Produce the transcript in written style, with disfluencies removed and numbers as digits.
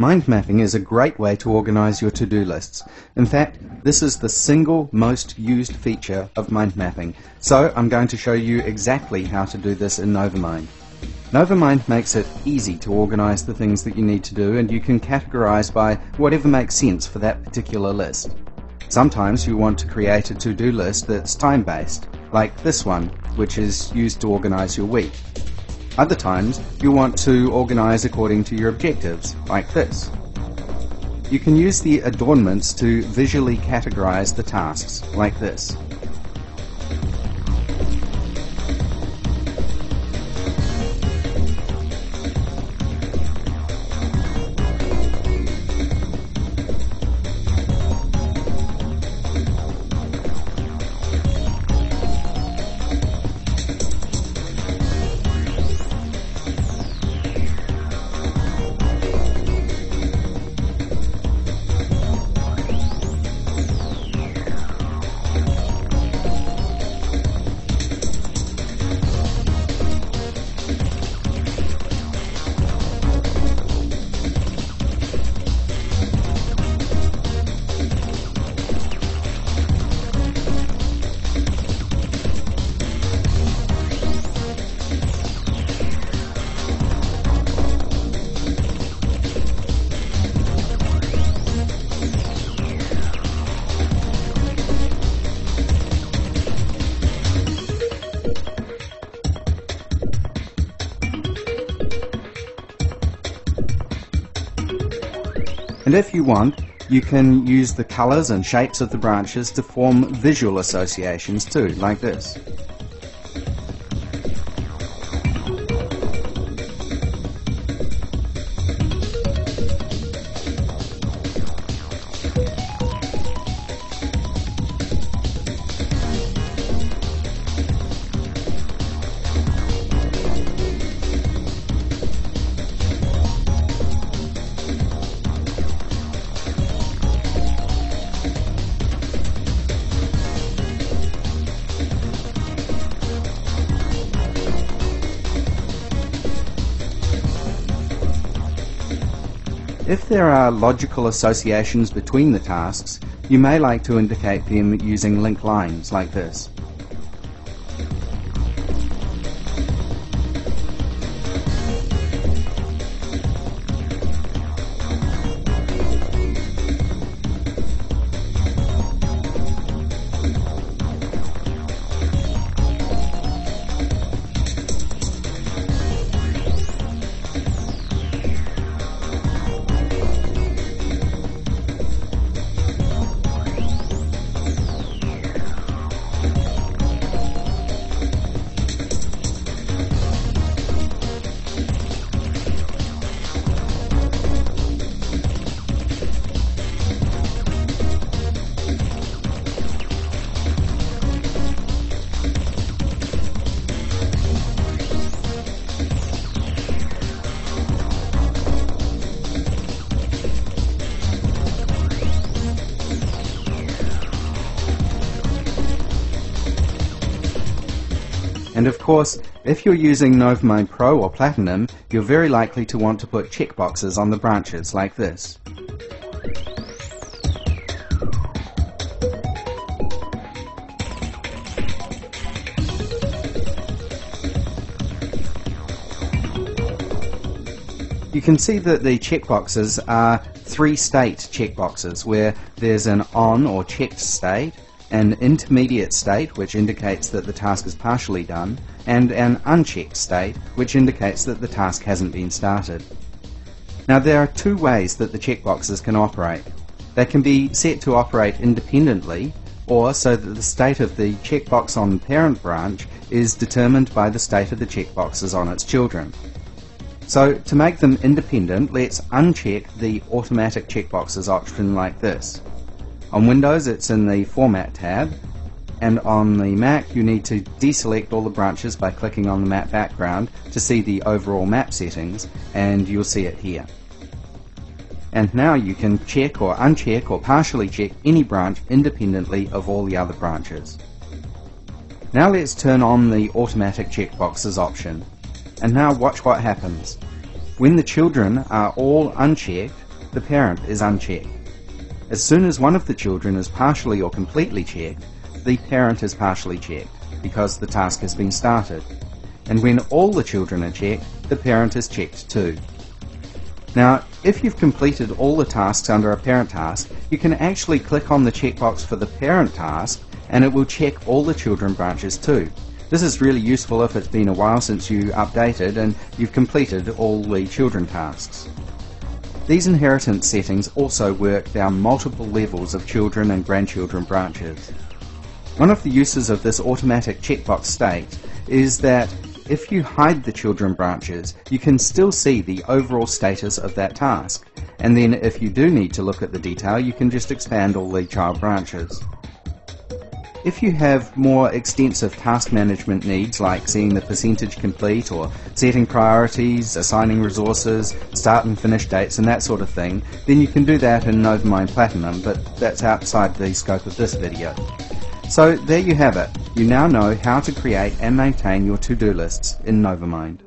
Mind mapping is a great way to organize your to-do lists. In fact, this is the single most used feature of mind mapping. So I'm going to show you exactly how to do this in Novamind. Novamind makes it easy to organize the things that you need to do, and you can categorize by whatever makes sense for that particular list. Sometimes you want to create a to-do list that's time-based, like this one, which is used to organize your week. Other times, you want to organize according to your objectives, like this. You can use the adornments to visually categorize the tasks, like this. And if you want, you can use the colors and shapes of the branches to form visual associations too, like this. If there are logical associations between the tasks, you may like to indicate them using linked lines like this. And of course, if you're using Novamind Pro or Platinum, you're very likely to want to put checkboxes on the branches like this. You can see that the checkboxes are three-state checkboxes, where there's an on or checked state, an intermediate state, which indicates that the task is partially done, and an unchecked state, which indicates that the task hasn't been started. Now, there are two ways that the checkboxes can operate. They can be set to operate independently, or so that the state of the checkbox on the parent branch is determined by the state of the checkboxes on its children. So, to make them independent, let's uncheck the automatic checkboxes option like this. On Windows, it's in the Format tab, and on the Mac, you need to deselect all the branches by clicking on the map background to see the overall map settings, and you'll see it here. And now you can check or uncheck or partially check any branch independently of all the other branches. Now let's turn on the automatic checkboxes option. And now watch what happens. When the children are all unchecked, the parent is unchecked. As soon as one of the children is partially or completely checked, the parent is partially checked, because the task has been started. And when all the children are checked, the parent is checked too. Now, if you've completed all the tasks under a parent task, you can actually click on the checkbox for the parent task and it will check all the children branches too. This is really useful if it's been a while since you updated and you've completed all the children tasks. These inheritance settings also work down multiple levels of children and grandchildren branches. One of the uses of this automatic checkbox state is that if you hide the children branches, you can still see the overall status of that task, and then if you do need to look at the detail, you can just expand all the child branches. If you have more extensive task management needs, like seeing the percentage complete or setting priorities, assigning resources, start and finish dates and that sort of thing, then you can do that in Novamind Platinum, but that's outside the scope of this video. So there you have it. You now know how to create and maintain your to-do lists in Novamind.